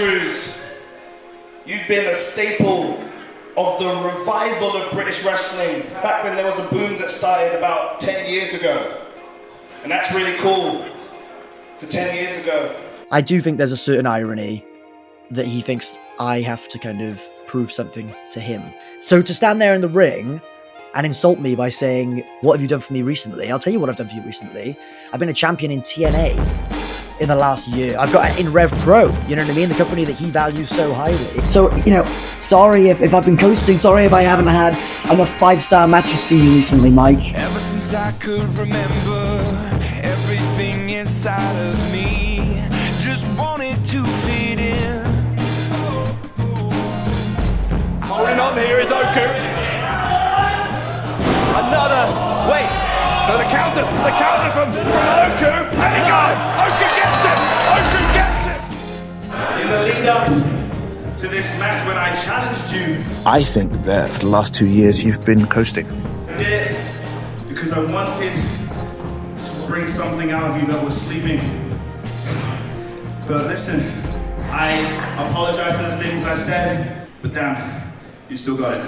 Andrews, you've been a staple of the revival of British wrestling back when there was a boom that started about 10 years ago. And that's really cool for 10 years ago. I do think there's a certain irony that he thinks I have to kind of prove something to him. So to stand there in the ring and insult me by saying, what have you done for me recently? I'll tell you what I've done for you recently. I've been a champion in TNA in the last year. I've got in Rev Pro, you know what I mean? The company that he values so highly. So, you know, sorry if I've been coasting, sorry if I haven't had enough 5-star matches for you recently, Mike. Ever since I could remember, everything inside of me just wanted to fit in. Holding on here is Oku. Another, wait, no, the counter from Oku, and he got it. Oku gets it. In the lead up to this match when I challenged you, I think that for the last 2 years you've been coasting. I did it because I wanted to bring something out of you that was sleeping. But listen, I apologize for the things I said, but damn, you still got it.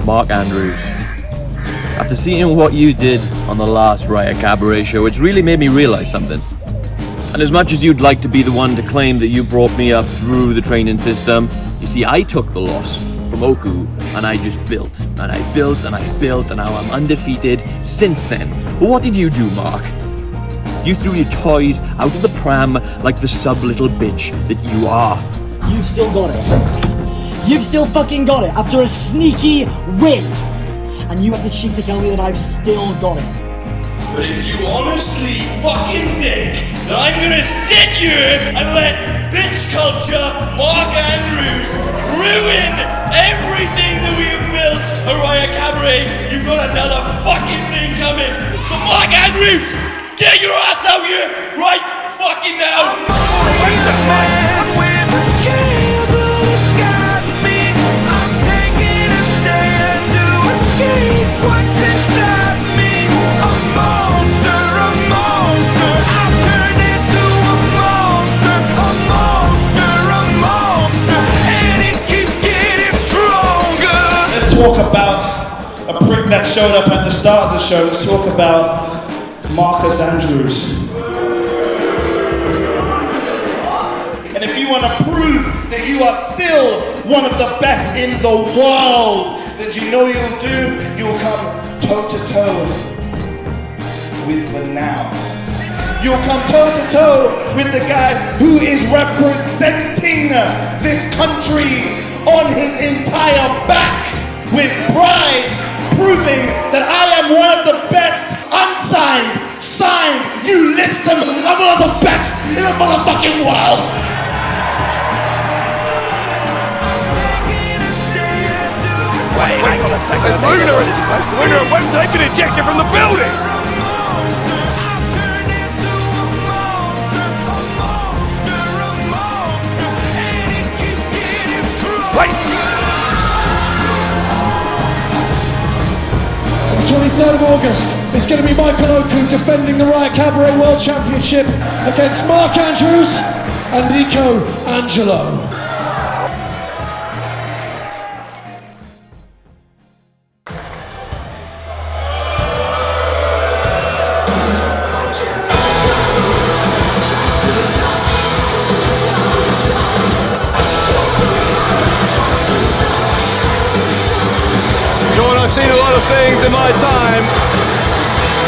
Mark Andrews, after seeing what you did on the last Riot Cabaret show, it's really made me realize something. And as much as you'd like to be the one to claim that you brought me up through the training system, you see, I took the loss from Oku and I just built and I built and I built, and now I'm undefeated since then. But what did you do, Mark? You threw your toys out of the pram like the sub-little bitch that you are. You've still got it. You've still fucking got it after a sneaky win. And you have the cheek to tell me that I've still got it. But if you honestly fucking think that I'm gonna sit here and let bitch culture Mark Andrews ruin everything that we have built at Riot Cabaret, you've got another fucking thing coming. So Mark Andrews, get your ass out here right fucking now. Jesus Christ! What's inside me? A monster, I've turned into a monster, and it keeps getting stronger. Let's talk about a prick that showed up at the start of the show. Let's talk about Marcus Andrews. And if you want to prove that you are still one of the best in the world, that you know you'll come toe-to-toe with the now. You'll come toe-to-toe with the guy who is representing this country on his entire back with pride, proving that I am one of the best unsigned, signed, you list them, I'm one of the best in the motherfucking world. Hang on a second. Luna and Webster, they've been ejected from the building. Wait. On the 23rd of August, it's going to be Michael Oku defending the Riot Cabaret World Championship against Mark Andrews and Nico Angelo. I've seen a lot of things in my time,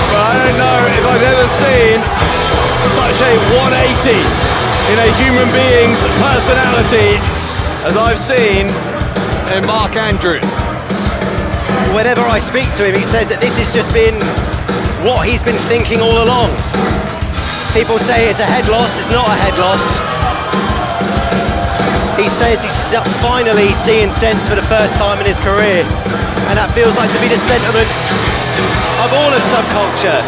but I don't know if I've ever seen such a 180 in a human being's personality as I've seen in Mark Andrews. Whenever I speak to him, he says that this has just been what he's been thinking all along. People say it's a head loss, it's not a head loss. He says he's finally seeing sense for the first time in his career, and that feels like to be the sentiment of all of subculture.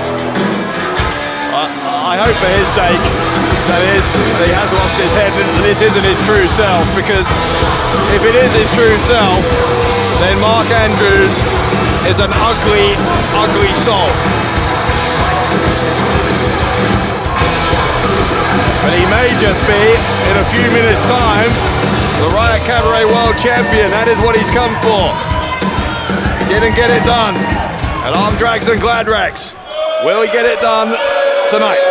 I hope for his sake that he has lost his head and this isn't his true self, because if it is his true self, then Mark Andrews is an ugly, ugly soul. But he may just be, in a few minutes' time, the Riot Cabaret World Champion. That is what he's come for. He didn't get it done at Arm Drags and Glad Rags. Will he get it done tonight?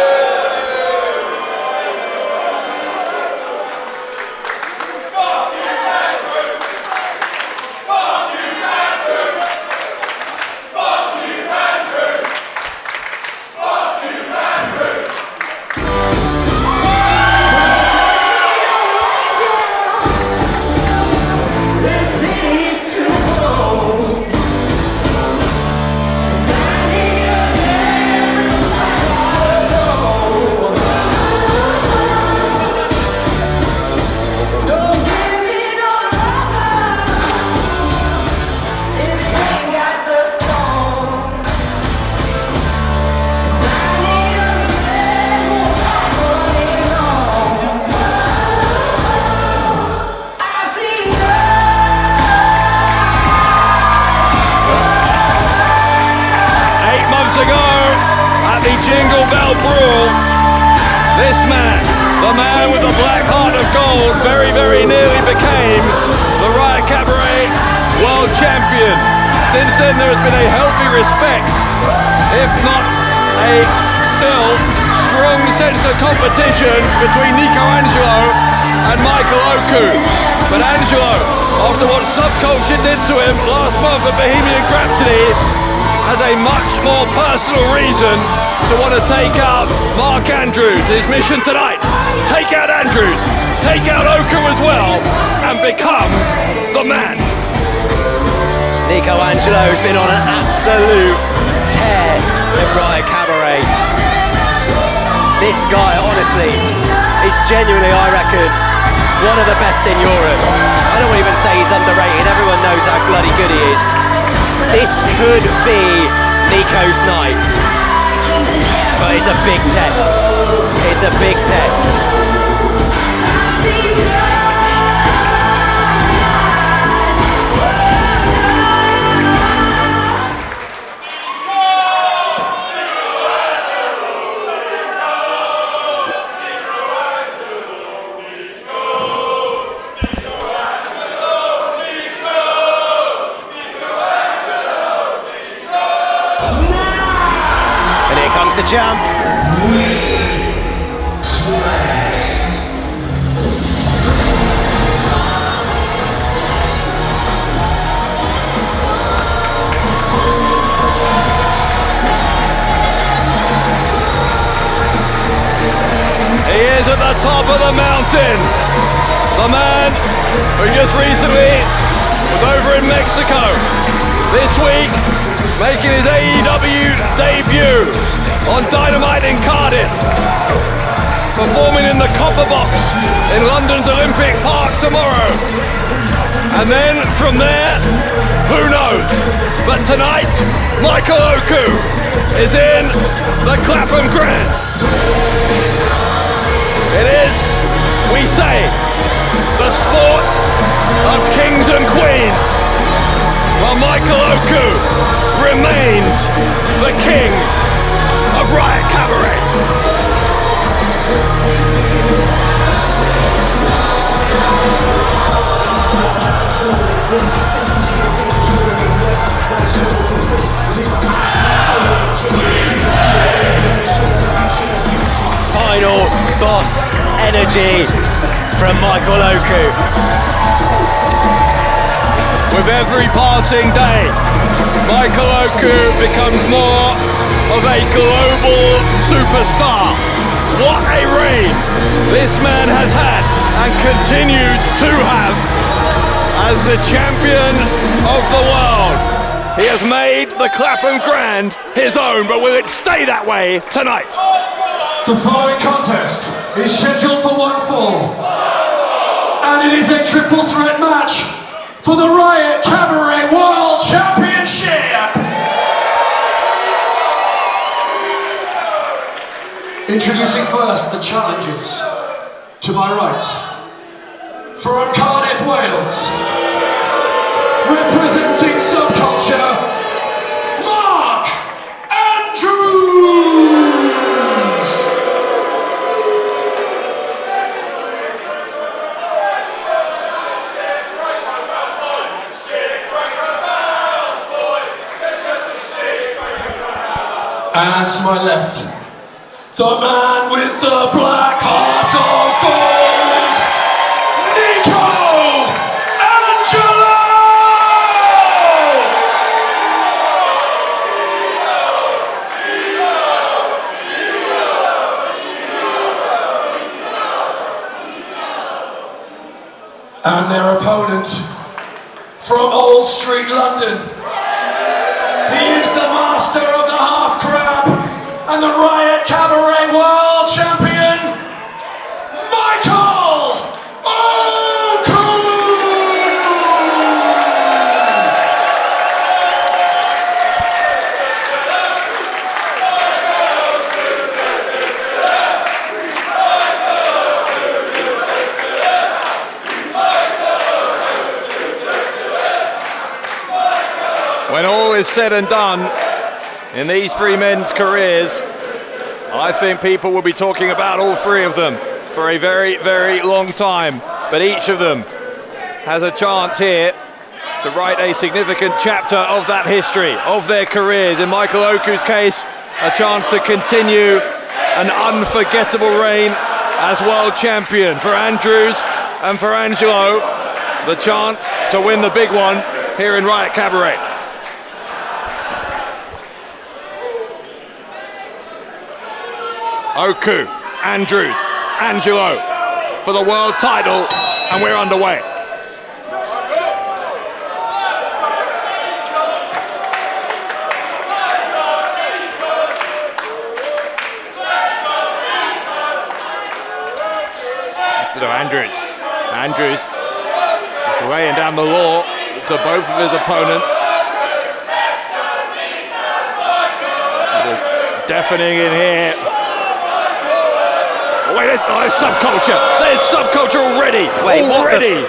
Jingle Bell Brawl, this man, the man with the black heart of gold, very, very nearly became the Riot Cabaret World Champion. Since then there has been a healthy respect, if not a still strong sense of competition between Nico Angelo and Michael Oku. But Angelo, after what subculture did to him last month at Bohemian Rhapsody, has a much more personal reason to want to take out Mark Andrews. His mission tonight, take out Andrews, take out Oku as well, and become the man. Nico Angelo has been on an absolute tear at Riot Cabaret. This guy, honestly, is genuinely, I reckon, one of the best in Europe. I don't even say he's underrated, everyone knows how bloody good he is. This could be Nico's night, but it's a big test. It's a big test. The champ. He is at the top of the mountain. The man who just recently was over in Mexico. This week, making his AEW debut on Dynamite in Cardiff, performing in the Copper Box in London's Olympic Park tomorrow. And then from there, who knows? But tonight, Michael Oku is in the Clapham Grand. It is, we say, the sport of kings and queens, while Michael Oku remains the king of Riot Cabaret. Final boss energy from Michael Oku. With every passing day, Michael Oku becomes more of a global superstar. What a reign this man has had and continues to have as the champion of the world. He has made the Clapham Grand his own, but will it stay that way tonight? The following contest is scheduled for one fall. And it is a triple threat match for the Riot Cabaret World Championship. Introducing first the challengers. To my right, from Cardiff, Wales, representing Subculture, Mark Andrews. And to my left, the man with the black heart of gold, Nico Angelo! And their opponent from Old Street, London. He is the master of the half crab and the Riot Cabaret World Champion, Michael O'Coo! When all is said and done in these three men's careers, I think people will be talking about all three of them for a very, very long time. But each of them has a chance here to write a significant chapter of that history, of their careers. In Michael Oku's case, a chance to continue an unforgettable reign as world champion. For Andrews and for Angelo, the chance to win the big one here in Riot Cabaret. Oku, Andrews, Angelo for the world title, and we're underway. Instead of Andrews. Andrews just laying down the law to both of his opponents. Deafening in here. Wait, there's Subculture. There's Subculture already. Already.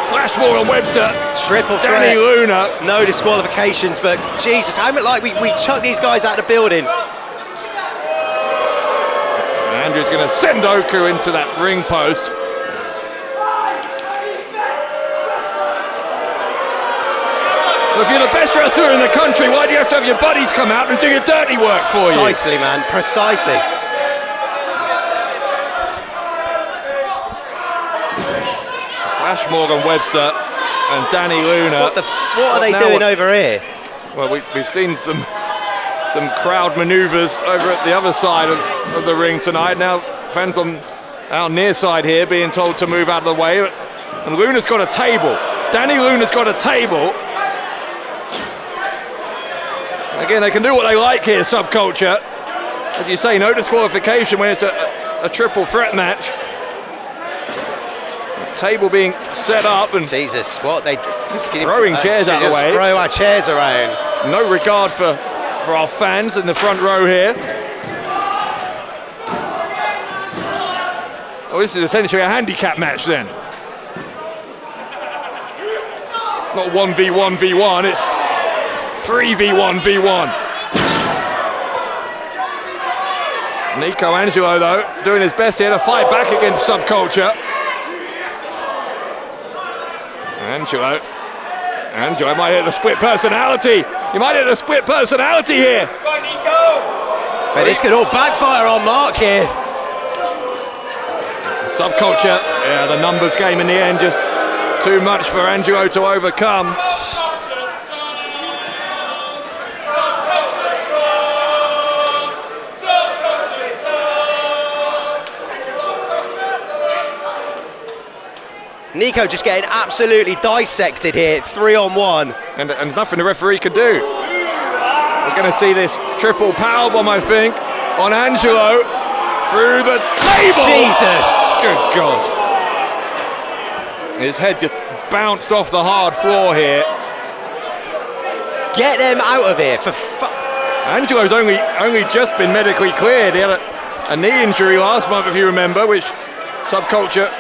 Flashmore and Webster. Triple threat. Danny Luna. No disqualifications, but Jesus, how much like we chuck these guys out of the building. And Andrew's going to send Oku into that ring post. Well, if you're the best wrestler in the country, why do you have to have your buddies come out and do your dirty work for you? Precisely, man. Precisely. Ashmore and Webster and Danny Luna. What are they doing over here? Well, we've seen some crowd manoeuvres over at the other side of the ring tonight. Now fans on our near side here being told to move out of the way. And Luna's got a table. Danny Luna's got a table. Again, they can do what they like here, Subculture. As you say, no disqualification when it's a triple threat match. Table being set up and Jesus, what they just throwing chairs out of the way. Throw our chairs around. No regard for our fans in the front row here. Oh, this is essentially a handicap match then. It's not 1v1v1, it's 3v1v1. Nico Angelo though, doing his best here to fight back against Subculture. Angelo might hit the split personality. He might hit the split personality here. But this could all backfire on Mark here. Subculture, yeah, the numbers game in the end, just too much for Angelo to overcome. Nico just getting absolutely dissected here, 3-on-1. And nothing the referee could do. We're going to see this triple powerbomb, I think, on Angelo through the table. Jesus. Good God. His head just bounced off the hard floor here. Get them out of here for Angelo's only just been medically cleared. He had a knee injury last month, if you remember, which Subculture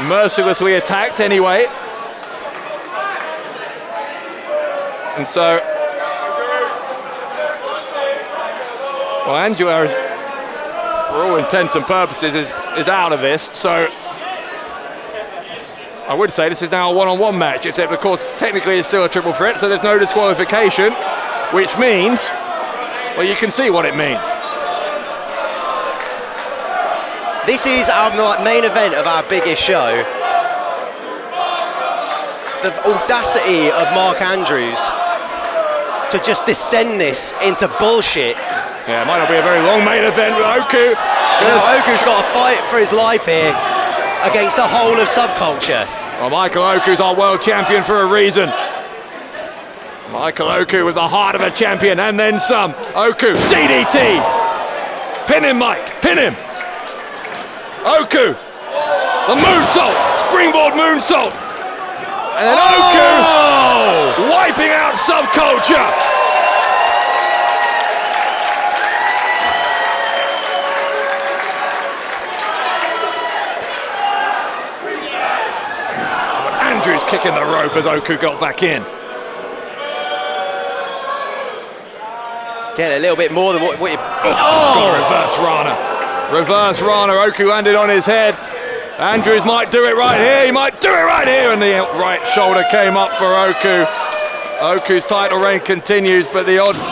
mercilessly attacked anyway. And so, well, Angelo is, for all intents and purposes, is out of this. So I would say this is now a one-on-one match, except of course technically it's still a triple threat, so there's no disqualification, which means, well, you can see what it means. This is our main event of our biggest show. The audacity of Mark Andrews to just descend this into bullshit. Yeah, it might not be a very long main event with Oku. Now Oku's got to fight for his life here against the whole of Subculture. Well, Michael Oku's our world champion for a reason. Michael Oku with the heart of a champion and then some. Oku, DDT. Pin him, Mike, pin him. Oku, the moonsault, springboard moonsault. And then Oku wiping out Subculture. Andrews kicking the rope as Oku got back in. Getting a little bit more than what you... Reverse Rana. Reverse Rana. Oku landed on his head. Andrews might do it right here. He might do it right here. And the right shoulder came up for Oku. Oku's title reign continues, but the odds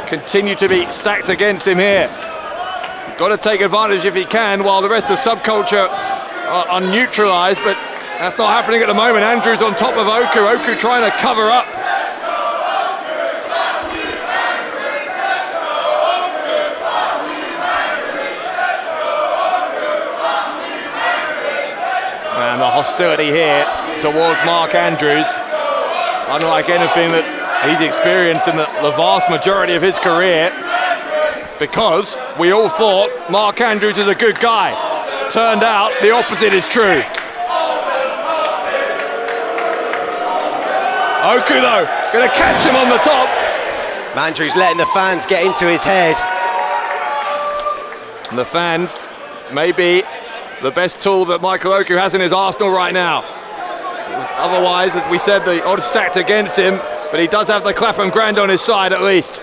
continue to be stacked against him here. Got to take advantage if he can, while the rest of Subculture are neutralised, but that's not happening at the moment. Andrews on top of Oku. Oku trying to cover up. And the hostility here towards Mark Andrews, unlike anything that he's experienced in the vast majority of his career, because we all thought Mark Andrews is a good guy. Turned out the opposite is true. Oku though, gonna catch him on the top. Andrews letting the fans get into his head. And the fans may be the best tool that Michael Oku has in his arsenal right now. Otherwise, as we said, the odds stacked against him, but he does have the Clapham Grand on his side at least.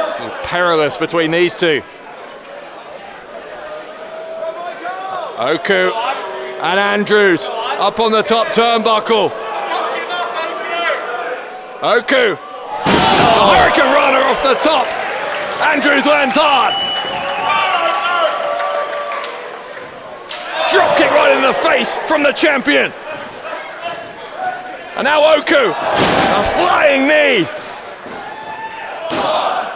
This is perilous between these two. Oku and Andrews up on the top turnbuckle. Oku, Hurricane Runner off the top. Andrews lands hard. Drop kick right in the face from the champion. And now Oku, a flying knee.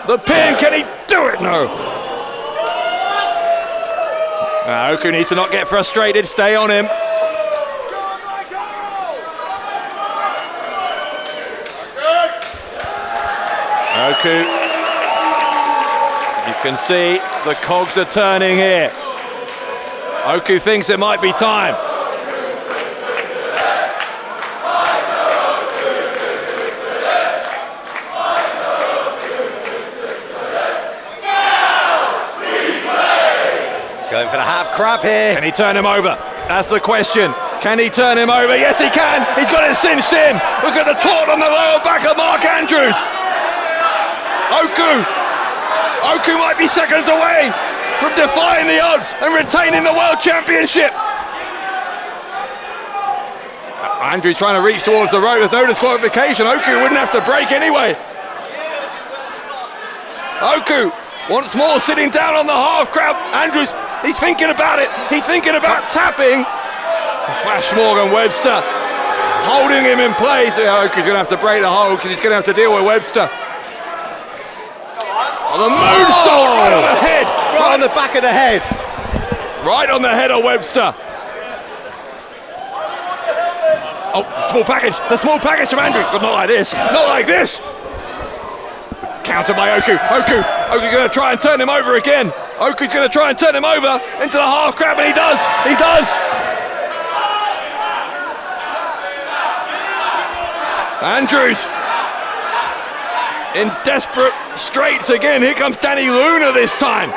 The pin, can he do it? No. Now Oku needs to not get frustrated, stay on him. Oku, you can see the cogs are turning here. Oku thinks it might be time. Going for the half crab here. Can he turn him over? That's the question. Can he turn him over? Yes, he can. He's got it cinched in. Look at the taunt on the lower back of Mark Andrews. Oku might be seconds away from defying the odds and retaining the World Championship. Andrews trying to reach towards the rope. There's no disqualification. Oku wouldn't have to break anyway. Oku once more sitting down on the half crab. Andrews, he's thinking about it. He's thinking about tapping. Flash Morgan Webster holding him in place. Oku's going to have to break the hold because he's going to have to deal with Webster. Oh, the moonsault right on the head. Right on the back of the head. Right on the head of Webster. Oh, small package. The small package from Andrews. But not like this. Not like this. Counter by Oku. Oku's going to try and turn him over again. Oku's going to try and turn him over into the half crab, and he does. He does. Andrews in desperate straits again. Here comes Danny Luna this time.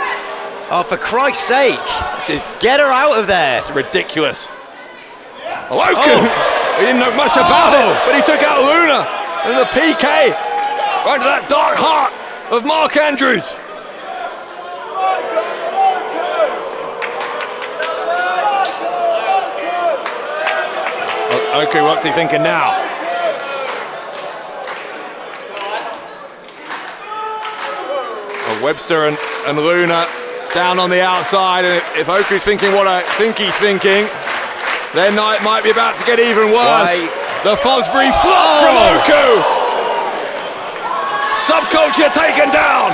Oh, for Christ's sake. Get her out of there. It's ridiculous. Oku! He didn't know much about it, but he took out Luna. And the PK right to that dark heart of Mark Andrews. Oku, what's he thinking now? Well, Webster and Luna down on the outside, and if Oku's thinking what I think he's thinking, their night might be about to get even worse. The Fosbury flop from Oku. Subculture taken down.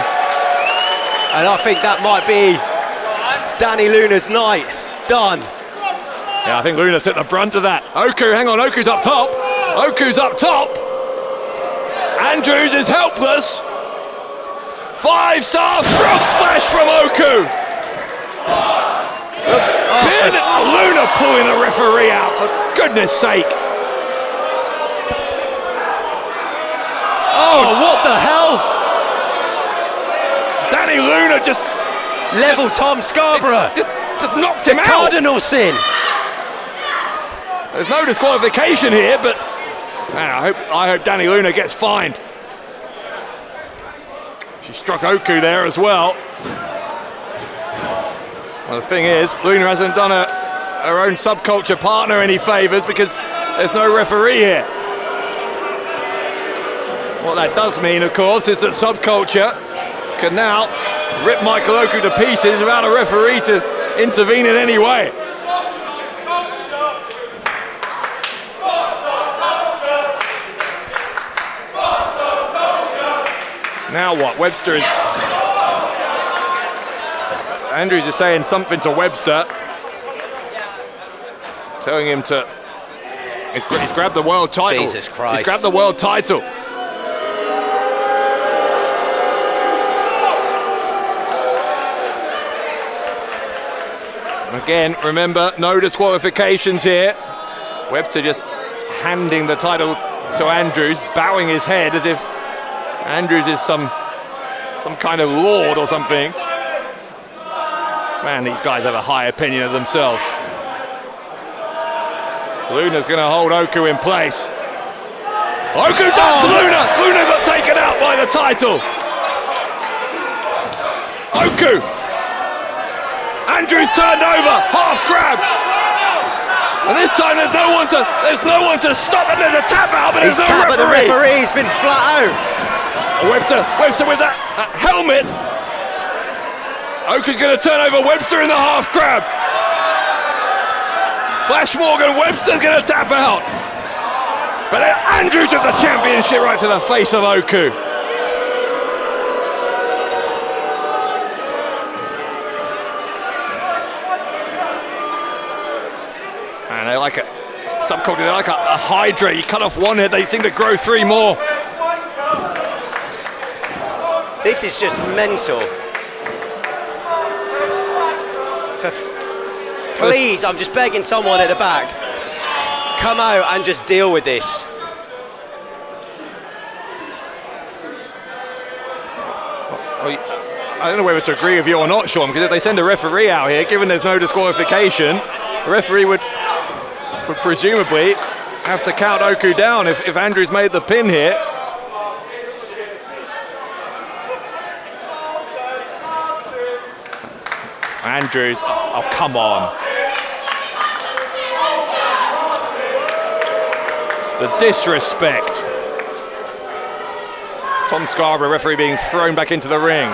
And I think that might be Danny Luna's night. Done. Yeah, I think Luna took the brunt of that. Oku, hang on, Oku's up top. Oku's up top. Andrews is helpless. 5-star frog splash from Oku. Pin, Luna pulling the referee out, for goodness sake. Oh, what the hell? Danny Luna just Level Tom Scarborough. Just knocked him out. Cardinal sin. There's no disqualification here, but man, I hope Danny Luna gets fined. She struck Oku there as well. Well, the thing is, Luna hasn't done her own subculture partner any favours because there's no referee here. What that does mean, of course, is that subculture can now rip Michael Oku to pieces without a referee to intervene in any way. Now what? Webster is... Andrews is saying something to Webster, telling him to... He's grabbed the world title. Jesus Christ. He's grabbed the world title. Again, remember, no disqualifications here. Webster just handing the title to Andrews, bowing his head as if Andrews is some kind of lord or something. Man, these guys have a high opinion of themselves. Luna's going to hold Oku in place. Oku ducks Luna! Luna got taken out by the title. Oku! Andrews turned over, half grab. And this time there's no one to stop him. There's a tap out, but there's no referee. The referee's been flat out. Webster with that helmet. Oku's going to turn over Webster in the half grab. Flash Morgan, Webster's going to tap out. But Andrews took the championship right to the face of Oku. And they're like they're like a hydra. You cut off one head, they seem to grow three more. This is just mental. Please, I'm just begging someone at the back. Come out and just deal with this. I don't know whether to agree with you or not, Sean, because if they send a referee out here, given there's no disqualification, the referee would presumably have to count Oku down if Andrews made the pin here. Andrews, oh come on. The disrespect. Tom Scarborough, referee, being thrown back into the ring.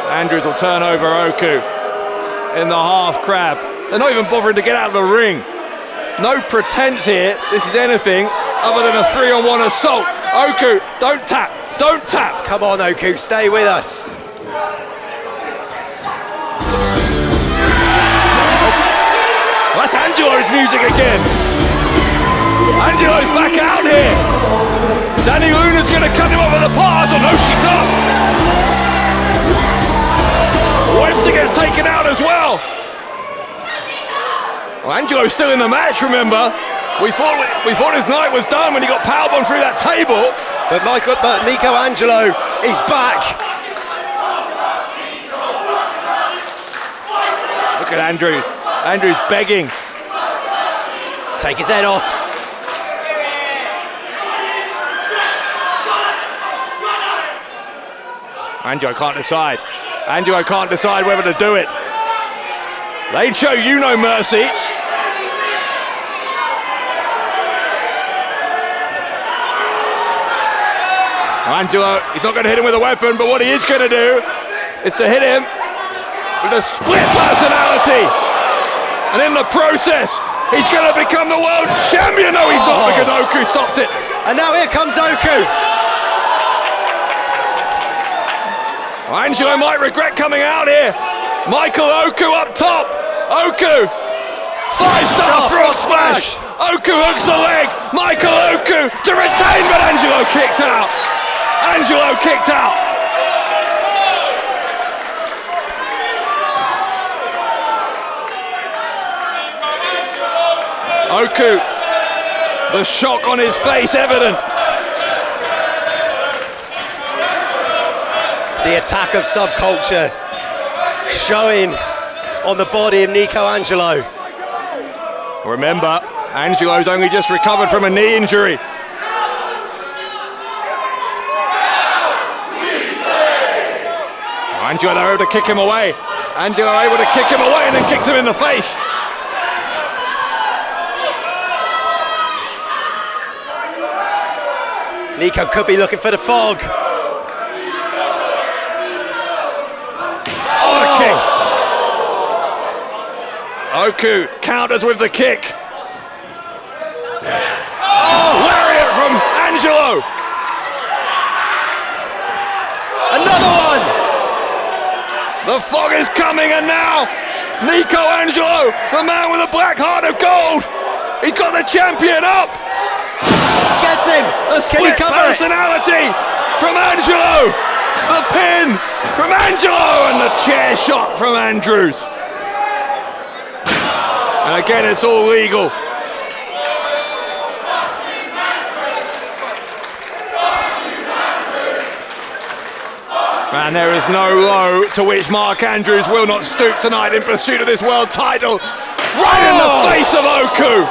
Andrews will turn over Oku in the half crab. They're not even bothering to get out of the ring. No pretense here. This is anything other than a 3-on-1 assault. Oku, don't tap. Don't tap. Come on, Oku, stay with us. Well, that's Angelo's music again. Angelo's back out here. Danny Luna's going to cut him off at the pass. Oh, no, she's not. Webster gets taken out as well. Well, Angelo's still in the match, remember. We thought his night was done when he got powerbombed through that table. But Nico Angelo is back. Look at Andrews. Andrews begging. Take his head off. Angelo can't decide. Angelo can't decide whether to do it. They'd show you no mercy. Angelo, he's not going to hit him with a weapon, but what he is going to do is to hit him with a split personality. And in the process, he's going to become the world champion. No, he's not, because Oku stopped it. And now here comes Oku. Angelo might regret coming out here. Michael Oku up top. Oku, 5-star frog splash. Oku hooks the leg. Michael Oku to retain, but Angelo kicked out. Angelo kicked out. Oku, the shock on his face evident. The attack of subculture showing on the body of Nico Angelo. Remember, Angelo's only just recovered from a knee injury. Angelo able to kick him away. Angelo able to kick him away and then kicks him in the face. Nico could be looking for the fog. Oh, the kick. Oku counters with the kick. Oh, lariat from Angelo. Another one. The fog is coming, and now Nico Angelo, the man with a black heart of gold. He's got the champion up. Gets him. The split personality from Angelo. The pin from Angelo, and the chair shot from Andrews. And again, it's all legal. And there is no low to which Mark Andrews will not stoop tonight in pursuit of this world title. Right in the face of Oku.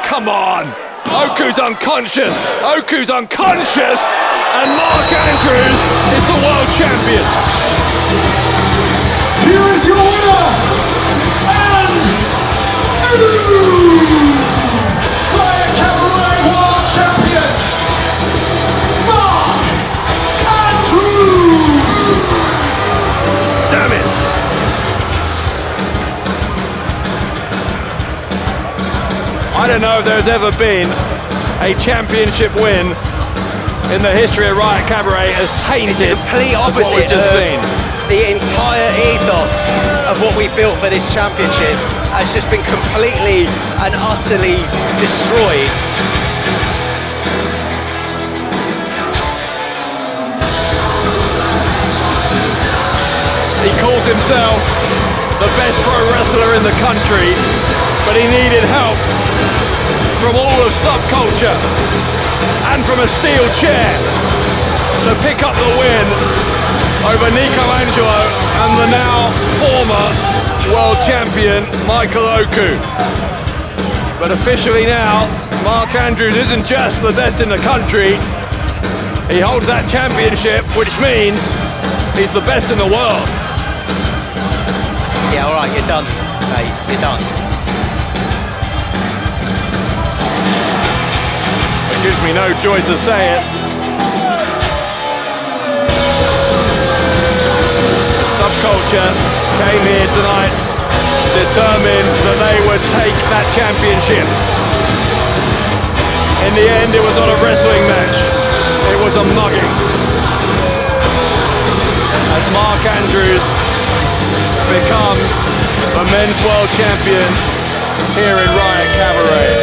Come on. Oku's unconscious. Oku's unconscious. And Mark Andrews is the world champion. Here is your winner, and Riot Cabaret World Champion, Mark Andrews! Damn it! I don't know if there's ever been a championship win in the history of Riot Cabaret as tainted It's the complete as what we've opposite just of seen. the entire ethos of what we built for this championship has just been completely and utterly destroyed. He calls himself the best pro wrestler in the country, but he needed help from all of subculture and from a steel chair to pick up the win over Nico Angelo and the now former world champion Michael Oku. But officially now, Mark Andrews isn't just the best in the country, he holds that championship, which means he's the best in the world. Yeah, all right, you're done, mate. You're done. It gives me no joy to say it. Subculture came here tonight determined that they would take that championship. In the end, it was not a wrestling match. It was a mugging. As Mark Andrews becomes the men's world champion here in Riot Cabaret.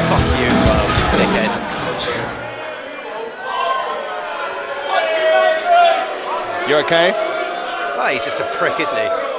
Fuck you as well, dickhead. You okay? Oh, he's just a prick, isn't he?